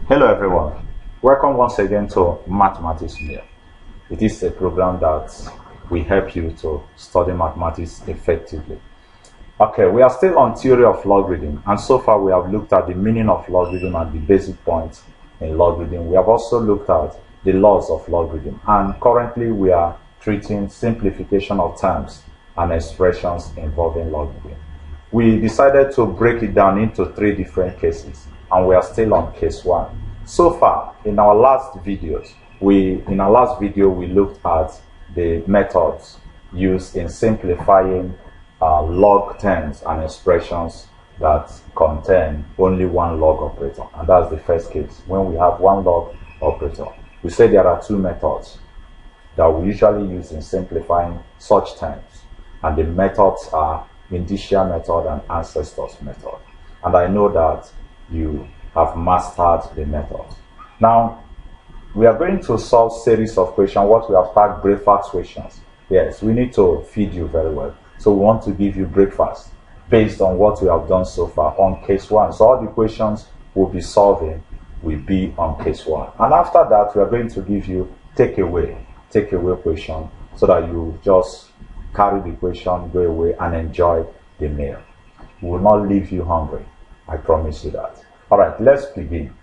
Hello everyone, welcome once again to Mathematics Meal. It is a program that will help you to study mathematics effectively. Okay, we are still on theory of logarithm, and so far we have looked at the meaning of logarithm and the basic points in logarithm. We have also looked at the laws of logarithm, and currently we are treating simplification of terms and expressions involving logarithm. We decided to break it down into three different cases, and we are still on case 1. So far, in our last video, we looked at the methods used in simplifying log terms and expressions that contain only one log operator, and that's the first case. When we have one log operator, we say there are two methods that we usually use in simplifying such terms, and the methods are INDICIAL method and ancestors method. And I know that you have mastered the method. Now, we are going to solve series of questions, what we have tagged breakfast questions. Yes, we need to feed you very well. So we want to give you breakfast based on what we have done so far on case 1. So all the questions we'll be solving will be on case 1. And after that, we are going to give you takeaway question so that you just carry the question, go away and enjoy the meal. We will not leave you hungry. I promise you that. All right, let's begin.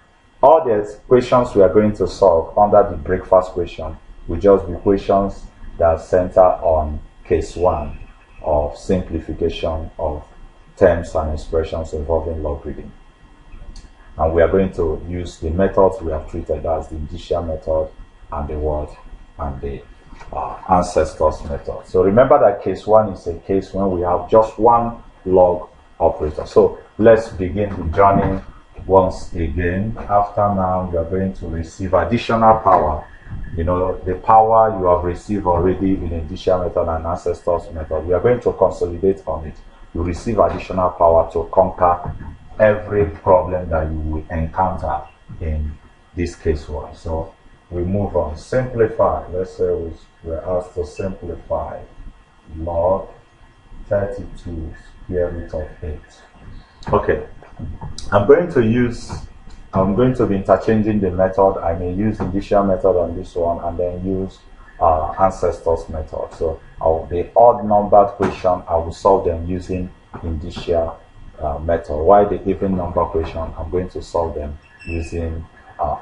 All the questions we are going to solve under the breakfast question will just be questions that center on case 1 of simplification of terms and expressions involving logarithm. And we are going to use the methods we have treated as the INDICIAL method and the what and the ancestors method. So remember that case 1 is a case when we have just one log operator. So let's begin the journey once again. After now, you are going to receive additional power. You know, the power you have received already in INDICIAL method and ancestors method. We are going to consolidate on it. You receive additional power to conquer every problem that you will encounter in this case 1. So we move on. Simplify. Let's say we're asked to simplify log 32 square root of 8. Okay. I'm going to be interchanging the method. I may use INDICIAL method on this one and then use ancestors method. So the odd numbered question, I will solve them using INDICIAL method. While the even number question, I'm going to solve them using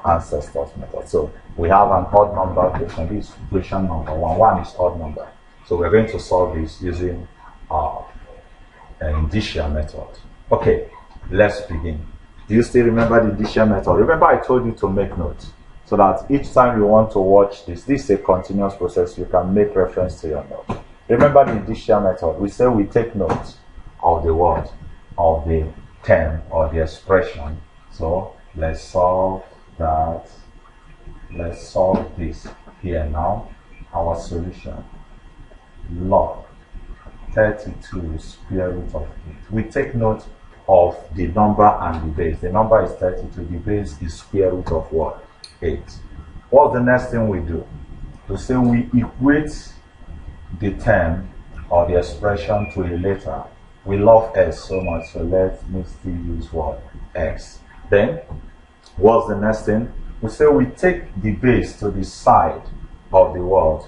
ancestors method. So we have an odd number question. This is question number 1. 1 is odd number. So we're going to solve this using an INDICIAL method. Okay, let's begin. Do you still remember the INDICIAL method? Remember I told you to make notes so that each time you want to watch this is a continuous process. You can make reference to your notes. Remember the INDICIAL method. We say we take notes of the word, of the term or the expression. So let's solve that. Let's solve this here now. Our solution: log 32 square root of 8. We take note of the number and the base. The number is 32. The base is square root of what? 8. What's the next thing we do? To say we equate the term or the expression to a letter. We love x so much, so let me still use what? X. Then what's the next thing? We say we take the base to the side of the word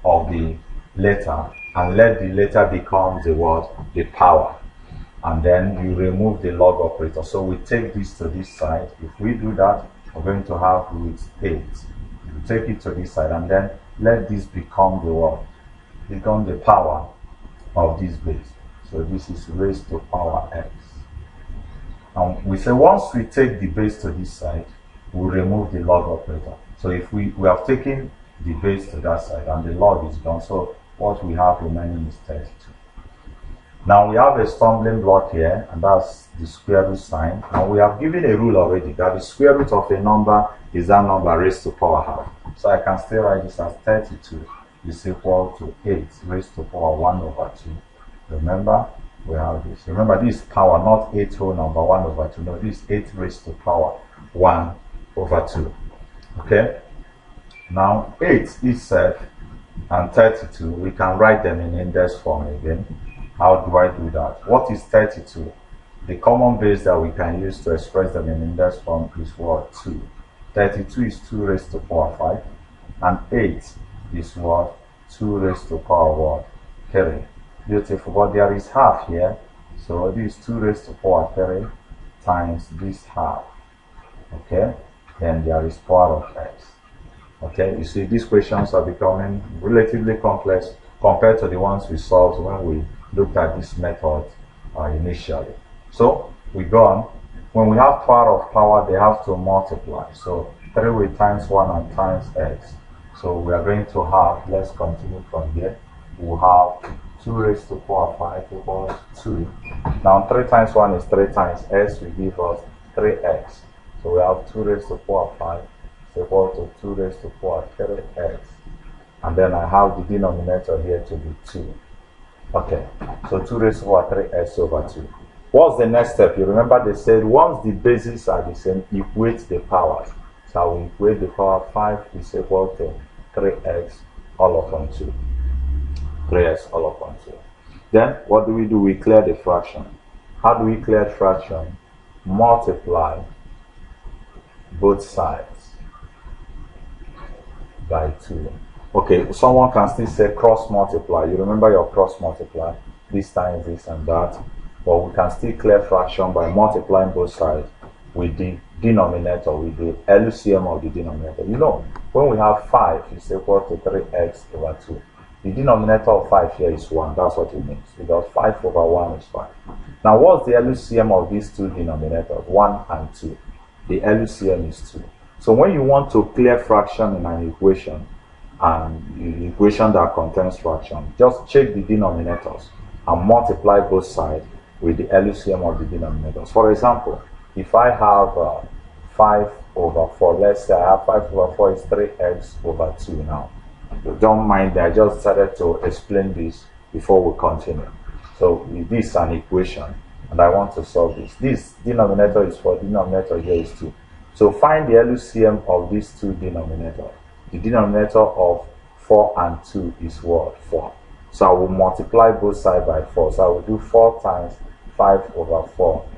of the letter and let the letter become the word, the power. And then you remove the log operator. So we take this to this side. If we do that, we're going to have root 8. You take it to this side and then let this become the word, become the power of this base. So this is raised to power x. And we say once we take the base to this side, we remove the log operator. So if we have taken the base to that side and the log is gone, so what we have remaining is 32. Now we have a stumbling block here, and that's the square root sign. And we have given a rule already that the square root of a number is that number raised to power half. So I can still write this as 32 is equal to 8 raised to power 1 over 2. Remember, we have this. Remember, this is power, not 8 whole number 1 over 2. No, this is 8 raised to power 1 over 2. Okay? Now, 8 itself and 32, we can write them in index form again. How do I do that? What is 32? The common base that we can use to express them in index form is what? 2. 32 is 2 raised to power 5. And 8 is what? 2 raised to power what? 3. Beautiful. But there is half here. So this is 2 raised to power 3 times this half. Okay? Then there is power of x. Okay? You see, these questions are becoming relatively complex compared to the ones we solved when we looked at this method initially. So we go on. When we have power of power, they have to multiply. So 3 with times 1 and times x. So we are going to have, let's continue from here. We'll have 2 raised to power 5 equals 2. Now 3 times 1 is 3 times x will give us 3x. So we have 2 raised to power 5 is equal to 2 raised to power 3x. And then I have the denominator here to be 2. Okay, so 2 raised to power 3x over 2. What's the next step? You remember they said once the bases are the same, equate the powers. So we equate the power 5 is equal to 3x all upon 2. 3x all upon 2. Then what do? We clear the fraction. How do we clear fraction? Multiply both sides by 2. Okay, someone can still say cross multiply. You remember your cross multiply, this times this and that. But we can still clear fraction by multiplying both sides with the denominator, with the LCM of the denominator. You know, when we have 5 is equal to 3x over 2. The denominator of 5 here is 1. That's what it means. Because 5 over 1 is 5. Now, what's the LCM of these two denominators? 1 and 2. The LCM is 2. So when you want to clear fraction in an equation, and the equation that contains fraction, just check the denominators and multiply both sides with the LCM of the denominators. For example, if I have 5 over 4, let's say I have 5 over 4 is 3x over 2 now. Don't mind that I just started to explain this before we continue. So this is an equation and I want to solve this. This denominator is 4, denominator here is 2. So find the LCM of these two denominators. The denominator of 4 and 2 is what? 4. So I will multiply both sides by 4. So I will do 4 times 5 over 4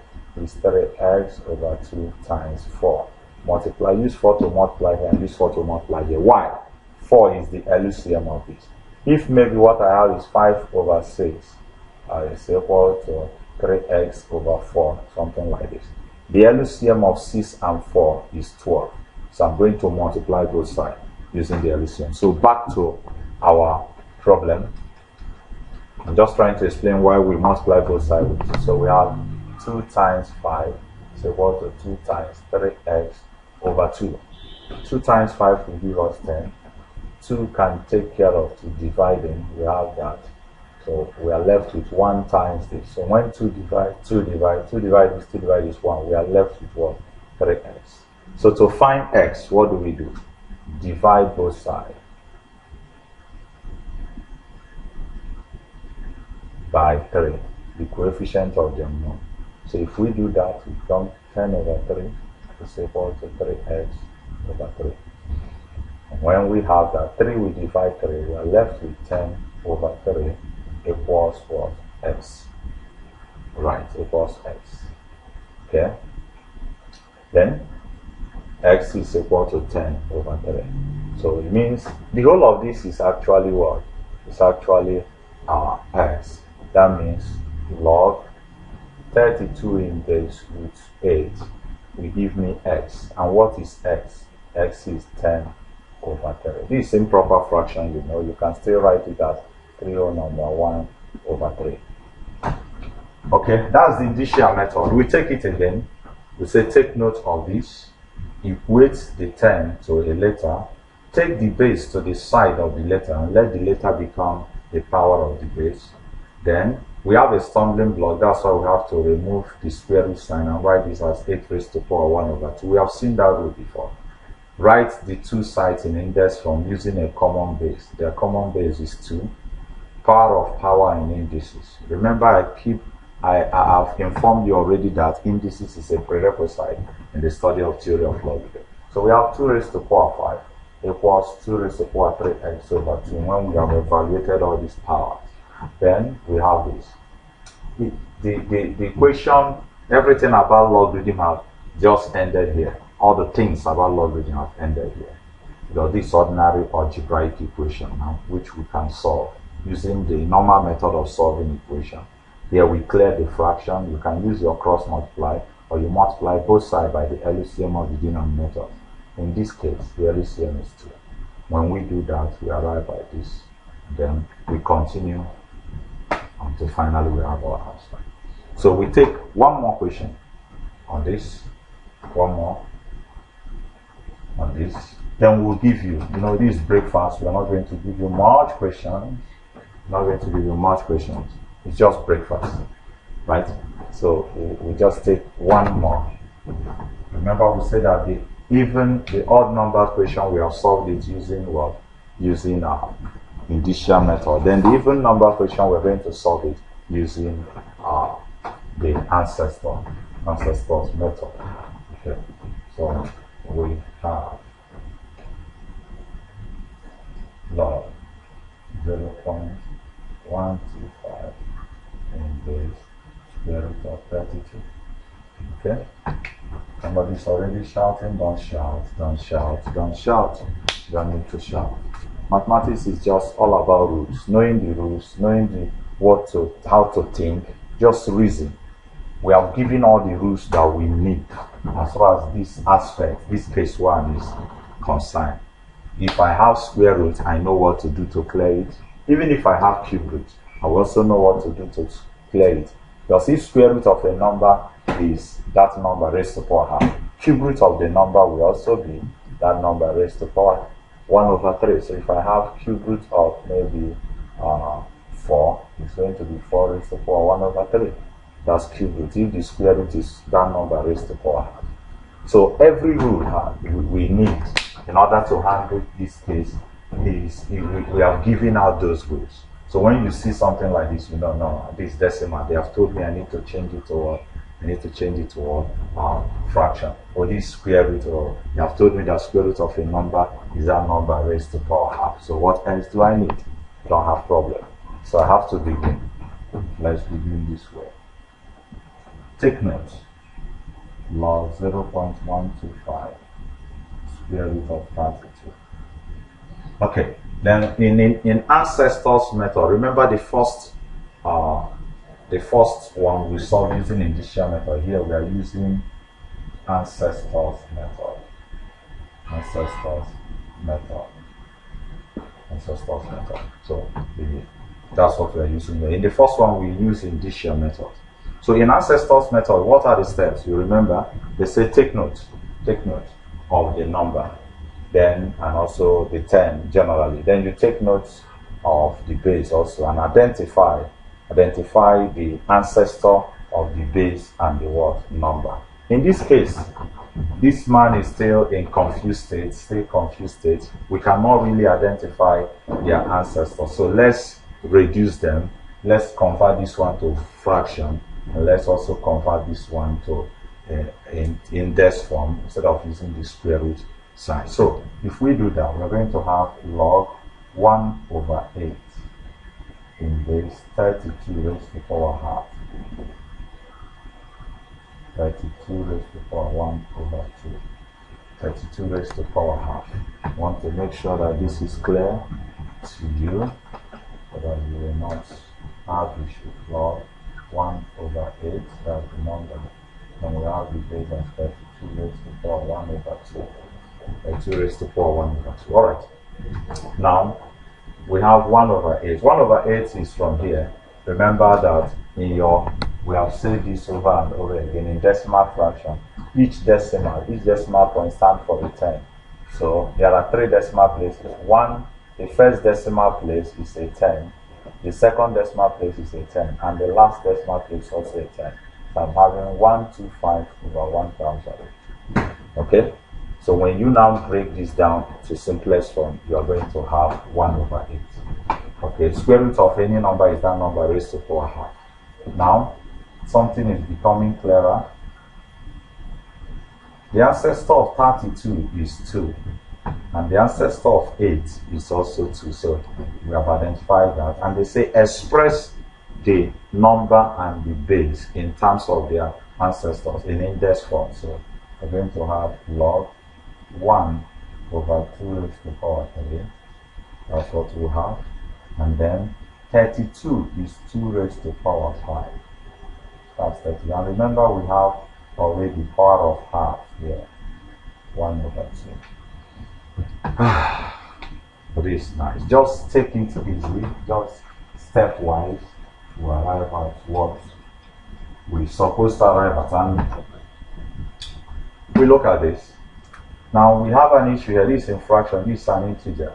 is 3x over 2 times 4. Multiply, use 4 to multiply here and use 4 to multiply here. Why? 4 is the LCM of this. If maybe what I have is 5 over 6 is equal to 3x over 4, something like this. The LCM of 6 and 4 is 12. So I'm going to multiply both sides using the LCM. So back to our problem. I'm just trying to explain why we multiply both sides. So we have 2 times 5 is equal to 2 times 3x over 2. 2 times 5 will give us 10. 2 can take care of the dividing. We have that. So we are left with 1 times this. So when 2 divide, 2 divide, 2 divide this, 2 divide this 1, we are left with what? 3x. So to find x, what do? Divide both sides by 3, the coefficient of them known. So if we do that, we become 10 over 3 is equal to 3x over 3. And when we have that 3, we divide 3, we are left with 10 over 3 equals what? X. Right, equals x. Okay? Then x is equal to 10 over 3. So it means the whole of this is actually what? It's actually our x. That means log 32 in base root 8 will give me x. And what is x? X is 10 over 3. This is improper fraction, you know. You can still write it as 3 over 1 over 3. Okay, that's the indicial method. We take it again. We say take note of this. Equate the 10 to a letter. Take the base to the side of the letter and let the letter become the power of the base. Then we have a stumbling block. That's why we have to remove the square root sign and write this as 8 raised to power 1 over 2. We have seen that rule before. Write the two sides in index form using a common base. Their common base is 2. Power of power in indices. Remember, I have informed you already that indices is a prerequisite in the study of theory of logarithm. So we have 2 raised to power 5 equals 2 raised to power 3x over 2 when we have evaluated all these powers. Then we have this. The equation Everything about logarithm have just ended here. All the things about logarithm have ended here. This ordinary algebraic equation now, which we can solve using the normal method of solving equation. Here we clear the fraction. You can use your cross multiply, or you multiply both sides by the LCM of the denominator. In this case, the LCM is 2. When we do that, we arrive at this. Then we continue until finally we have our answer. So we take one more question on this, one more on this. Then we'll give you, this breakfast. We're not going to give you much questions. Not going to give you much questions. It's just breakfast, right? So we just take one more. Remember, we said that the odd number question we have solved it using what? Using our indicial method. Then the even number question we're going to solve it using the ancestors method. Okay. So we have log 0.125 in base square root of 32. Okay? Somebody's already shouting. Don't shout, don't shout, don't shout. You don't need to shout. Mathematics is just all about rules. Knowing the rules, knowing how to think, just reason. We have given all the rules that we need as far as this aspect, this case 1 is concerned. If I have square root, I know what to do to clear it. Even if I have cube root, I will also know what to do to clear it. Because if square root of a number is that number raised to power half, cube root of the number will also be that number raised to power 1/3. So if I have cube root of maybe 4, it's going to be 4 raised to power 1/3. That's cube root. If the square root is that number raised to power half. So every rule we need in order to handle this case we have given out those rules. So when you see something like this, you don't know this decimal. They have told me I need to change it to what? I need to change it to what? Fraction. Or this square root, or you have told me that square root of a number is that number raised to power half. So what else do I need? Don't have problem. So I have to begin. Let's begin this way. Take note. Log 0.125 square root of 32. Okay, then in ancestors method, remember the first one we solved using indicial method. Here we are using ancestors method. So that's what we are using here. In the first one we use indicial method. So in ancestors method, what are the steps? You remember they say take note of the number, then and also the 10 generally. Then you take note of the base also and identify the ancestor of the base and the what number. In this case, this man is still in confused state. We cannot really identify their ancestor. So let's reduce them. Let's convert this one to fraction, and let's also convert this one to index form instead of using the square root sign. So if we do that, we're going to have log 1/8 in base 32 raised to power half. 32 raised to power 1/2. 32 raised to power half. I want to make sure that this is clear to you, so that you will not have issue. Log 1/8, that's the number. Then we have the base as 32 raised to power 1/2. 32 raised to power 1/2. Alright. Now we have 1/8. 1/8 is from here. Remember that we have said this over and over again in decimal fraction. Each decimal point stands for the 10. So there are 3 decimal places. The first decimal place is a 10. The second decimal place is a 10, and the last decimal place is also a 10. So I'm having 125/1000. Okay? So when you now break this down to simplest form, you are going to have 1/8. Okay, square root of any number is that number raised to power half. Now, something is becoming clearer. The ancestor of 32 is 2, and the ancestor of 8 is also 2. So we have identified that, and they say express the number and the base in terms of their ancestors in index form. So we're going to have log 1 over 2 raised to the power 3. That's what we have. And then 32 is 2 raised to the power 5. That's 30. And remember, we have already power of half here. 1 over 2. But it's nice. Just take it easy. Just stepwise to arrive at what we're supposed to arrive at. And we look at this. Now we have an issue here. This is infraction. This is an integer.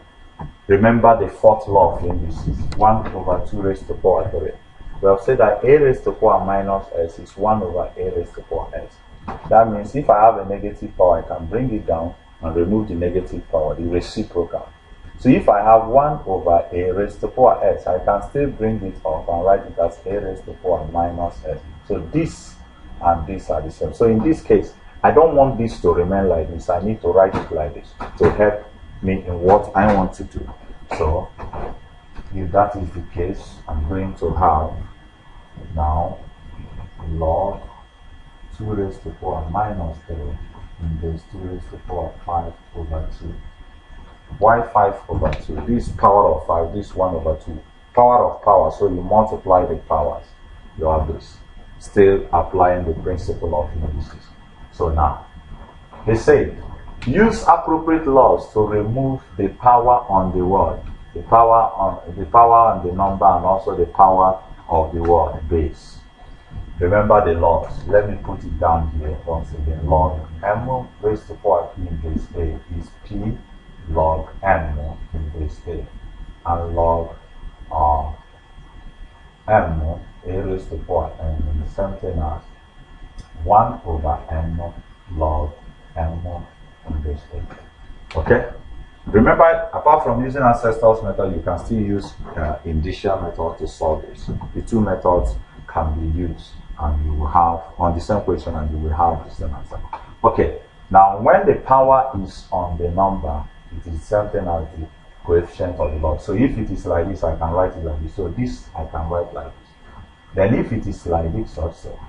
Remember the fourth law of indices. 1 over 2 raised to the power 3. We have said that a raised to the power minus s is 1 over a raised to the power s. That means if I have a negative power, I can bring it down and remove the negative power, the reciprocal. So if I have 1 over a raised to the power s, I can still bring it up and write it as a raised to the power minus s. So this and this are the same. So in this case, I don't want this to remain like this. I need to write it like this to help me in what I want to do. So if that is the case, I'm going to have now log 2 raised to the power minus 3 in base 2 raised to the power 5 over 2. Why 5 over 2? This power of 5, this 1 over 2. Power of power, so you multiply the powers. You have this. Still applying the principle of indices. So now, they say, use appropriate laws to remove the power on the word. The power on the number and also the power of the word base. Remember the laws. Let me put it down here once again. Log m raised to the power p in base a is p log m in base a. And log m a raised to the power n is the same thing as 1 over m log m in base a. Okay? Remember, apart from using ancestors method, you can still use indicial method to solve this. The two methods can be used, and you will have on the same question, and you will have the same answer. Okay, now when the power is on the number, it is the same thing as the coefficient of the log. So if it is like this, I can write it like this. So this I can write like this. Then if it is like this also,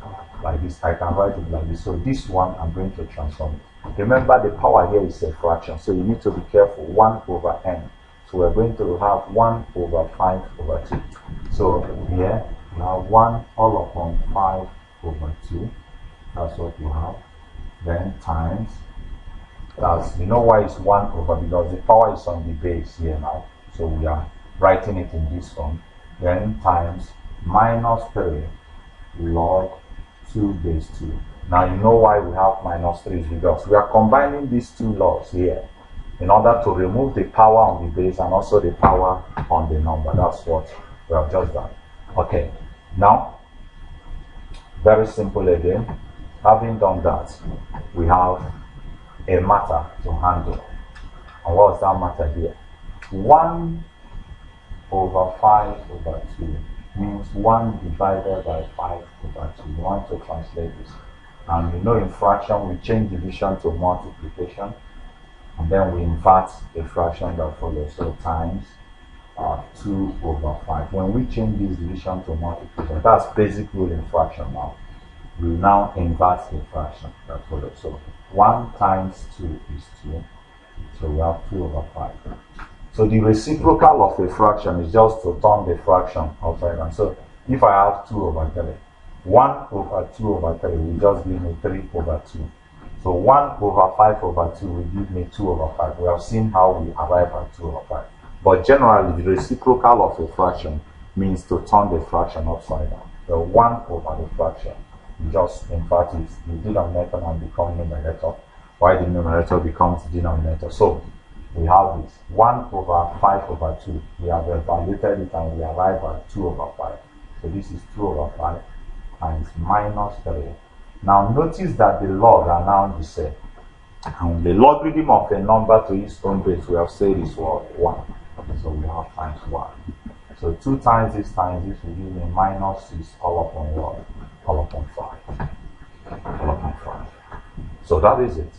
like this, I can write it like this. So this one, I'm going to transform it. Remember, the power here is a fraction, so you need to be careful. 1 over n. So we're going to have 1 over 5 over 2. So here we have 1 all upon 5 over 2. That's what you have. Then times, that's, you know why it's 1 over, because the power is on the base here now. So we are writing it in this form. Then times minus 3 log 2 base 2. Now you know why we have minus 3 is because we are combining these two laws here in order to remove the power on the base and also the power on the number. That's what we have just done. Okay, now very simple again. Having done that, we have a matter to handle. And what's that matter here? 1 over 5 over 2 means 1 divided by 5 over 2. We want to translate this. And you know, in fraction, we change division to multiplication, and then we invert the fraction that follows. So times 2 over 5. When we change this division to multiplication, that's basic rule in fraction now. We now invert the fraction that follows. So 1 times 2 is 2. So we have 2 over 5. So the reciprocal of a fraction is just to turn the fraction upside down. So if I have 2 over 3, 1 over 2 over 3 will just give me 3 over 2. So 1 over 5 over 2 will give me 2 over 5. We have seen how we arrive at 2 over 5. But generally, the reciprocal of a fraction means to turn the fraction upside down. The 1 over the fraction, you just invert it, the denominator and become numerator, while the numerator becomes denominator. So we have this 1 over 5 over 2. We have evaluated it and we arrive at 2 over 5. So this is 2 over 5. Times minus 3. Now notice that the log are now the same. And the logarithm of a number to its own base, we have said is what? 1. So we have times 1. So 2 times this will give me minus 6 all upon what? All upon 5. All upon 5. So that is it.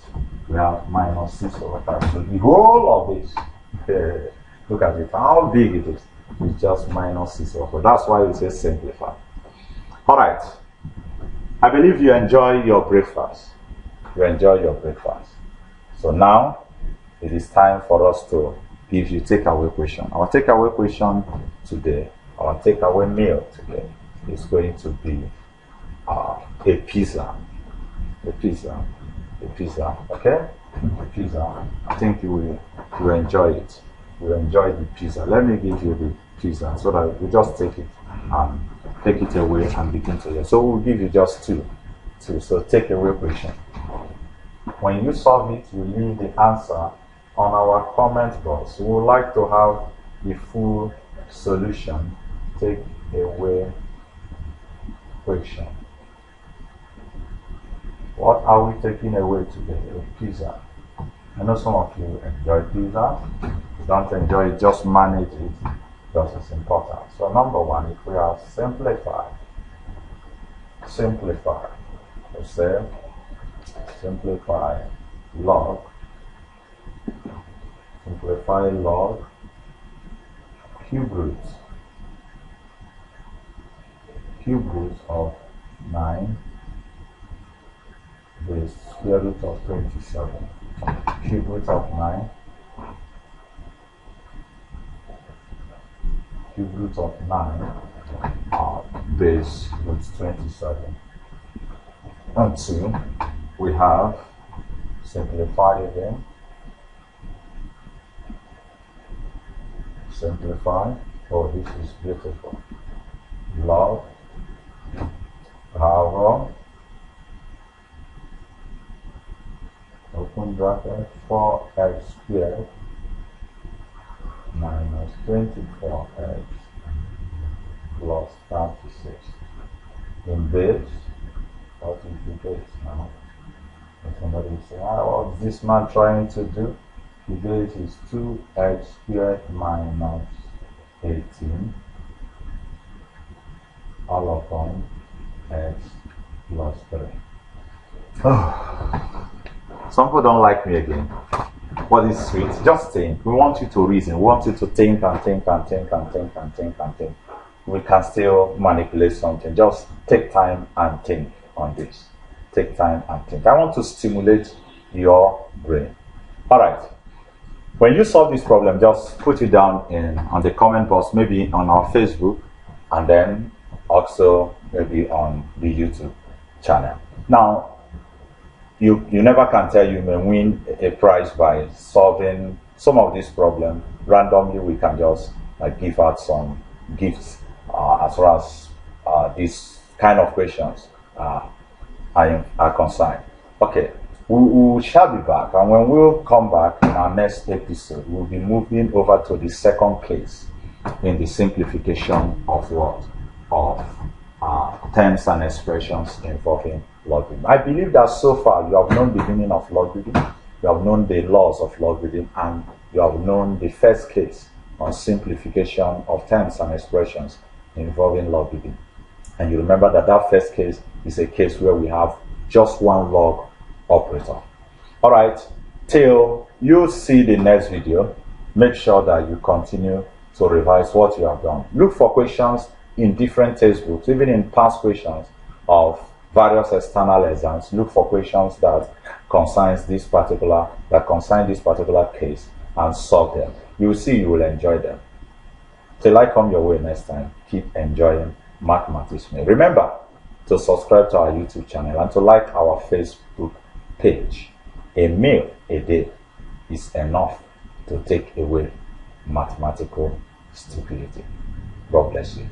We have minus 6 over 5. So the whole of this, look at it, how big it is. It's just minus 6 over 5. That's why we say simplify. Alright. I believe you enjoy your breakfast. You enjoy your breakfast. So now it is time for us to give you takeaway question. Our takeaway question today, our takeaway meal today is going to be a pizza. A pizza. A pizza. Okay? A pizza. I think you will enjoy it. You will enjoy the pizza. Let me give you the pizza so that you just take it and take it away and begin to eat. So we'll give you just two. So take away question. When you solve it, you leave the answer on our comment box. We would like to have the full solution. Take away question. What are we taking away today? A pizza. I know some of you enjoy pizza. If you don't enjoy it, just manage it because it's important. So number one, if we have simplify, let's say simplify log cube root of 9 the square root of 27. Cube root of 9 cube root of 9 base root 27. And 2, we have simplify again. Simplify. Oh, this is beautiful. Log power open bracket 4x squared minus 24x plus 36. In base, what is the base now? And somebody will say, what's this man trying to do? The base is 2x squared minus 18 all upon x plus 3. Some people don't like me again. What is sweet? Just think. We want you to reason. We want you to think and think and think and think and think and think. We can still manipulate something. Just take time and think on this. Take time and think. I want to stimulate your brain. Alright. When you solve this problem, just put it down on the comment box, maybe on our Facebook, and then also maybe on the YouTube channel. Now, you never can tell you may win a prize by solving some of these problems. Randomly, we can just give out some gifts as far as these kind of questions are concerned. Okay, we shall be back, and when we'll come back in our next episode, we'll be moving over to the second case in the simplification of what? Of terms and expressions involving logarithm. I believe that so far you have known the meaning of logarithm, you have known the laws of logarithm, and you have known the first case on simplification of terms and expressions involving logarithm. And you remember that first case is a case where we have just one log operator. Alright, till you see the next video, make sure that you continue to revise what you have done. Look for questions in different textbooks, even in past questions of various external exams. Look for questions that concern this particular case and solve them. You will see you will enjoy them. Till I come your way next time, keep enjoying mathematics. Remember to subscribe to our YouTube channel and to like our Facebook page. A meal a day is enough to take away mathematical stupidity. God bless you.